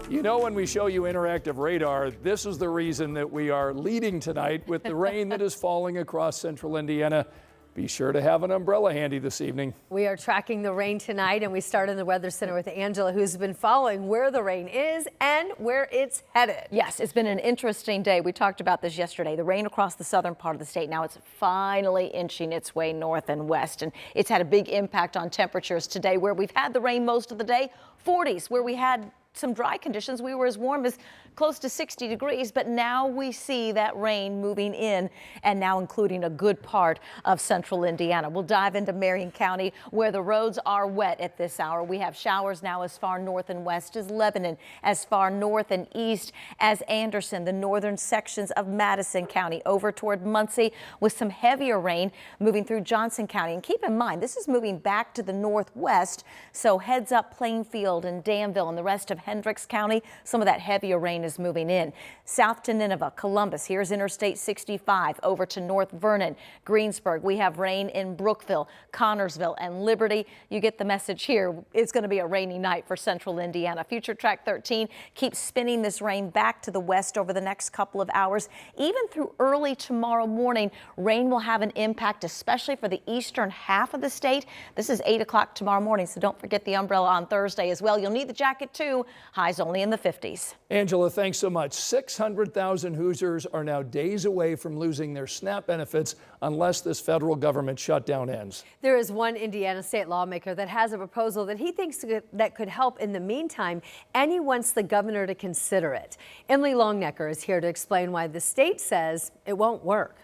You know, when we show you interactive radar, this is the reason that we are leading tonight with the rain that is falling across central Indiana. Be sure to have an umbrella handy this evening. We are tracking the rain tonight, and we start in the Weather Center with Angela, who's been following where the rain is and where it's headed. Yes, it's been an interesting day. We talked about this yesterday. The rain across the southern part of the state. Now it's finally inching its way north and west, and it's had a big impact on temperatures today, where we've had the rain most of the day. 40s, where we had some dry conditions. We were as warm as close to 60 degrees, but now we see that rain moving in and now including a good part of central Indiana. We'll dive into Marion County, where the roads are wet at this hour. We have showers now as far north and west as Lebanon, as far north and east as Anderson, the northern sections of Madison County, over toward Muncie, with some heavier rain moving through Johnson County. And keep in mind, this is moving back to the northwest, so heads up Plainfield and Danville and the rest of Hendricks County. Some of that heavier rain is moving in. South to Nineveh, Columbus, here's Interstate 65 over to North Vernon, Greensburg. We have rain in Brookville, Connorsville, and Liberty. You get the message here. It's going to be a rainy night for central Indiana. Future Track 13 keeps spinning this rain back to the west over the next couple of hours. Even through early tomorrow morning, rain will have an impact, especially for the eastern half of the state. This is 8 o'clock tomorrow morning, so don't forget the umbrella on Thursday as well. You'll need the jacket too. Highs only in the 50s. Angela, thanks so much. 600,000 Hoosiers are now days away from losing their SNAP benefits unless this federal government shutdown ends. There is one Indiana state lawmaker that has a proposal that he thinks that could help in the meantime, and he wants the governor to consider it. Emily Longnecker is here to explain why the state says it won't work.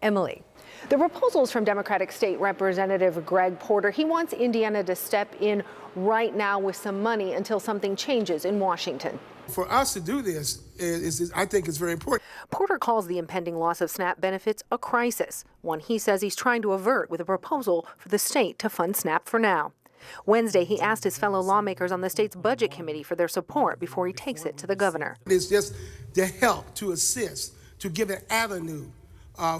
Emily. The proposal is from Democratic State Representative Greg Porter. He wants Indiana to step in right now with some money until something changes in Washington. For us to do this, I think it's very important. Porter calls the impending loss of SNAP benefits a crisis, one he says he's trying to avert with a proposal for the state to fund SNAP for now. Wednesday, he asked his fellow lawmakers on the state's budget committee for their support before he takes it to the governor. It's just to help, to assist, to give an avenue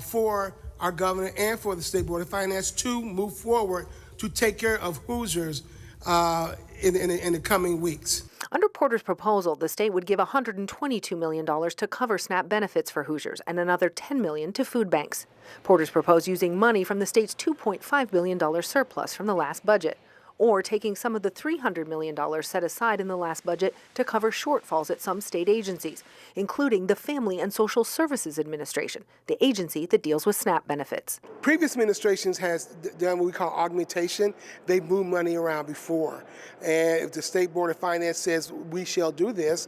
for our governor and for the State Board of Finance to move forward to take care of Hoosiers in the coming weeks. Under Porter's proposal, the state would give $122 million to cover SNAP benefits for Hoosiers and another $10 million to food banks. Porter's proposed using money from the state's $2.5 billion surplus from the last budget, or taking some of the $300 million set aside in the last budget to cover shortfalls at some state agencies, including the Family and Social Services Administration, the agency that deals with SNAP benefits. Previous administrations has done what we call augmentation. They've moved money around before. And if the State Board of Finance says we shall do this,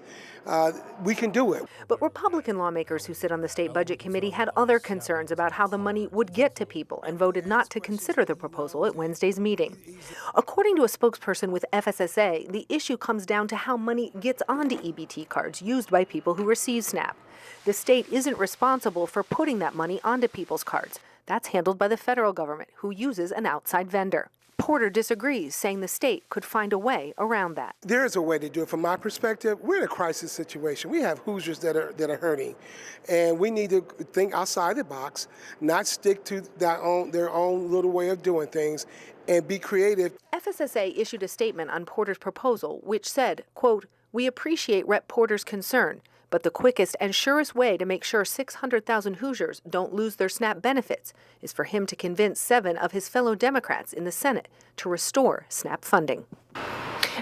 we can do it. But Republican lawmakers who sit on the state budget committee had other concerns about how the money would get to people and voted not to consider the proposal at Wednesday's meeting. According to a spokesperson with FSSA, the issue comes down to how money gets onto EBT cards used by people who receive SNAP. The state isn't responsible for putting that money onto people's cards. That's handled by the federal government, who uses an outside vendor. Porter disagrees, saying the state could find a way around that. There is a way to do it. From my perspective, we're in a crisis situation. We have Hoosiers that are hurting, and we need to think outside the box, not stick to their own little way of doing things, and be creative. FSSA issued a statement on Porter's proposal, which said, quote, "We appreciate Rep. Porter's concern, but the quickest and surest way to make sure 600,000 Hoosiers don't lose their SNAP benefits is for him to convince 7 of his fellow Democrats in the Senate to restore SNAP funding."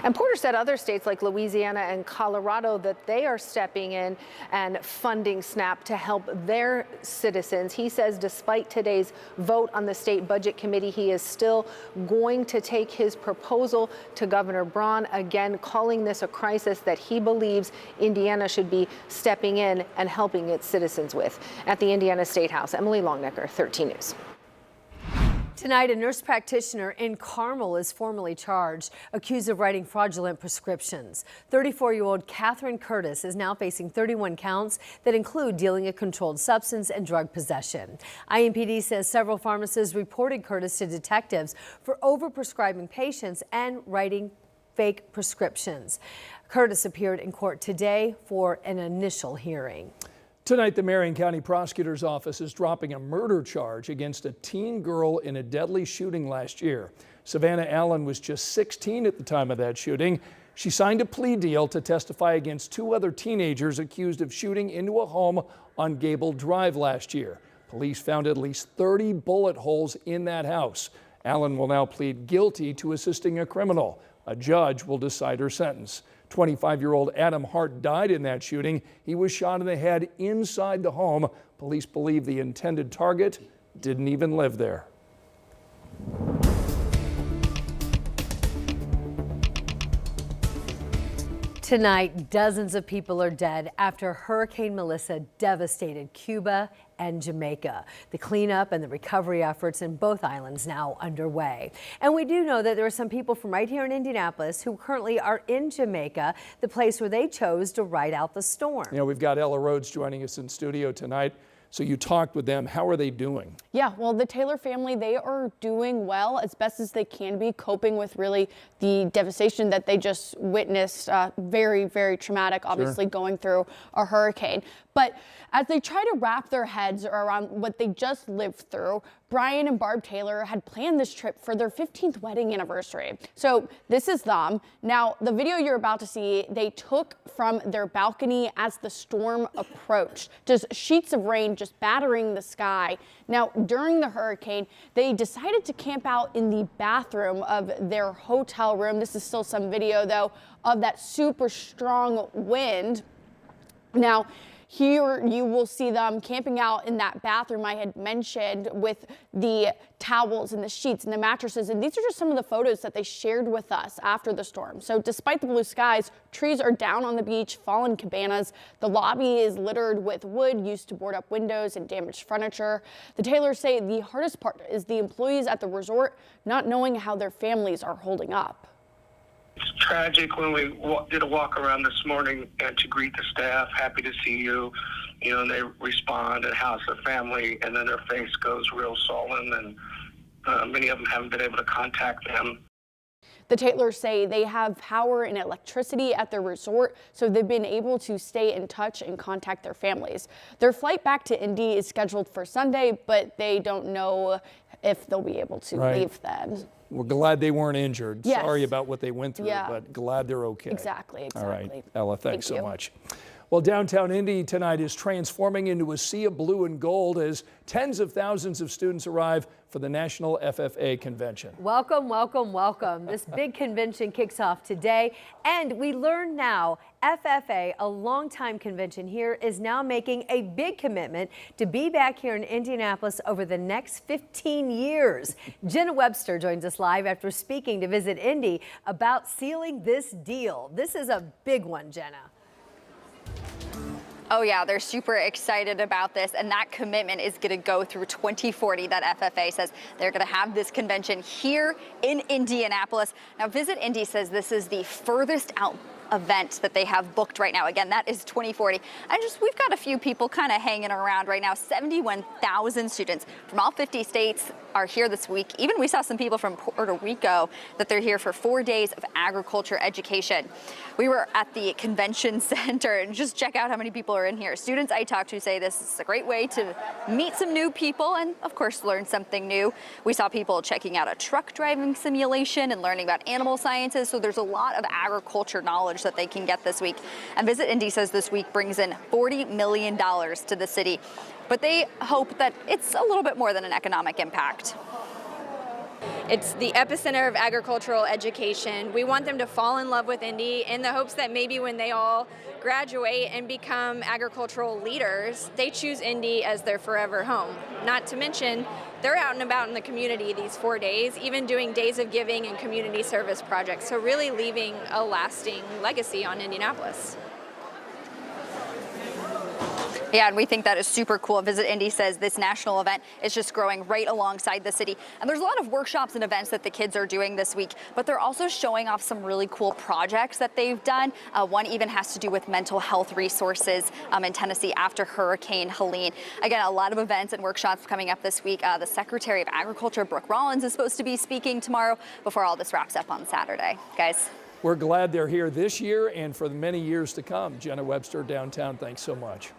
And Porter said other states like Louisiana and Colorado that they are stepping in and funding SNAP to help their citizens. He says despite today's vote on the state budget committee, he is still going to take his proposal to Governor Braun, again calling this a crisis that he believes Indiana should be stepping in and helping its citizens with. At the Indiana State House, Emily Longnecker, 13 News. Tonight, a nurse practitioner in Carmel is formally charged, accused of writing fraudulent prescriptions. 34-year-old Catherine Curtis is now facing 31 counts that include dealing a controlled substance and drug possession. IMPD says several pharmacists reported Curtis to detectives for overprescribing patients and writing fake prescriptions. Curtis appeared in court today for an initial hearing. Tonight, the Marion County Prosecutor's Office is dropping a murder charge against a teen girl in a deadly shooting last year. Savannah Allen was just 16 at the time of that shooting. She signed a plea deal to testify against 2 other teenagers accused of shooting into a home on Gable Drive last year. Police found at least 30 bullet holes in that house. Allen will now plead guilty to assisting a criminal. A judge will decide her sentence. 25-year-old Adam Hart died in that shooting. He was shot in the head inside the home. Police believe the intended target didn't even live there. Tonight, dozens of people are dead after Hurricane Melissa devastated Cuba and Jamaica. The cleanup and the recovery efforts in both islands now underway. And we do know that there are some people from right here in Indianapolis who currently are in Jamaica, the place where they chose to ride out the storm. You know, we've got Ella Rhodes joining us in studio tonight. So you talked with them. How are they doing? Yeah, well, the Taylor family, they are doing well as best as they can be, coping with really the devastation that they just witnessed. Very, very traumatic, obviously, going through a hurricane. But as they try to wrap their heads around what they just lived through, Brian and Barb Taylor had planned this trip for their 15th wedding anniversary. So this is them. Now, the video you're about to see, they took from their balcony as the storm approached. Just sheets of rain just battering the sky. Now, during the hurricane, they decided to camp out in the bathroom of their hotel room. This is still some video, though, of that super strong wind. Now, here you will see them camping out in that bathroom I had mentioned with the towels and the sheets and the mattresses. And these are just some of the photos that they shared with us after the storm. So despite the blue skies, trees are down on the beach, fallen cabanas. The lobby is littered with wood used to board up windows and damaged furniture. The Taylors say the hardest part is the employees at the resort not knowing how their families are holding up. It's tragic when we did a walk around this morning and to greet the staff, happy to see you, and they respond and how's the family, and then their face goes real sullen, and many of them haven't been able to contact them. The Taylors say they have power and electricity at their resort, so they've been able to stay in touch and contact their families. Their flight back to Indy is scheduled for Sunday, but they don't know if they'll be able to leave then. We're glad they weren't injured. Yes. Sorry about what they went through, but glad they're okay. Exactly. All right, Ella, thanks so much. Well, downtown Indy tonight is transforming into a sea of blue and gold as tens of thousands of students arrive for the National FFA Convention. Welcome, welcome, welcome. This big convention kicks off today, and we learn now FFA, a longtime convention here, is now making a big commitment to be back here in Indianapolis over the next 15 years. Jenna Webster joins us live after speaking to Visit Indy about sealing this deal. This is a big one, Jenna. Oh yeah, they're super excited about this, and that commitment is going to go through 2040. That FFA says they're going to have this convention here in Indianapolis. Now, Visit Indy says this is the furthest out event that they have booked right now. Again, that is 2040. We've got a few people kind of hanging around right now. 71,000 students from all 50 states are here this week. Even we saw some people from Puerto Rico that they're here for 4 days of agriculture education. We were at the convention center and just check out how many people are in here. Students I talked to say this is a great way to meet some new people and of course learn something new. We saw people checking out a truck driving simulation and learning about animal sciences. So there's a lot of agriculture knowledge that they can get this week. And Visit Indy says this week brings in $40 million to the city. But they hope that it's a little bit more than an economic impact. It's the epicenter of agricultural education. We want them to fall in love with Indy in the hopes that maybe when they all graduate and become agricultural leaders, they choose Indy as their forever home. Not to mention, they're out and about in the community these 4 days, even doing days of giving and community service projects. So really leaving a lasting legacy on Indianapolis. Yeah, and we think that is super cool. Visit Indy says this national event is just growing right alongside the city. And there's a lot of workshops and events that the kids are doing this week, but they're also showing off some really cool projects that they've done. One even has to do with mental health resources in Tennessee after Hurricane Helene. Again, a lot of events and workshops coming up this week. The Secretary of Agriculture, Brooke Rollins, is supposed to be speaking tomorrow before all this wraps up on Saturday. Guys. We're glad they're here this year and for the many years to come. Jenna Webster, downtown, thanks so much.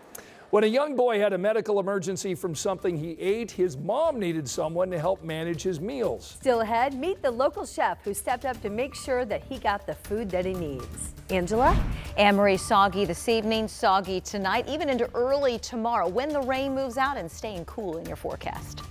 When a young boy had a medical emergency from something he ate, his mom needed someone to help manage his meals. Still ahead, meet the local chef who stepped up to make sure that he got the food that he needs. Angela? Anne-Marie, soggy this evening, soggy tonight, even into early tomorrow when the rain moves out, and staying cool in your forecast.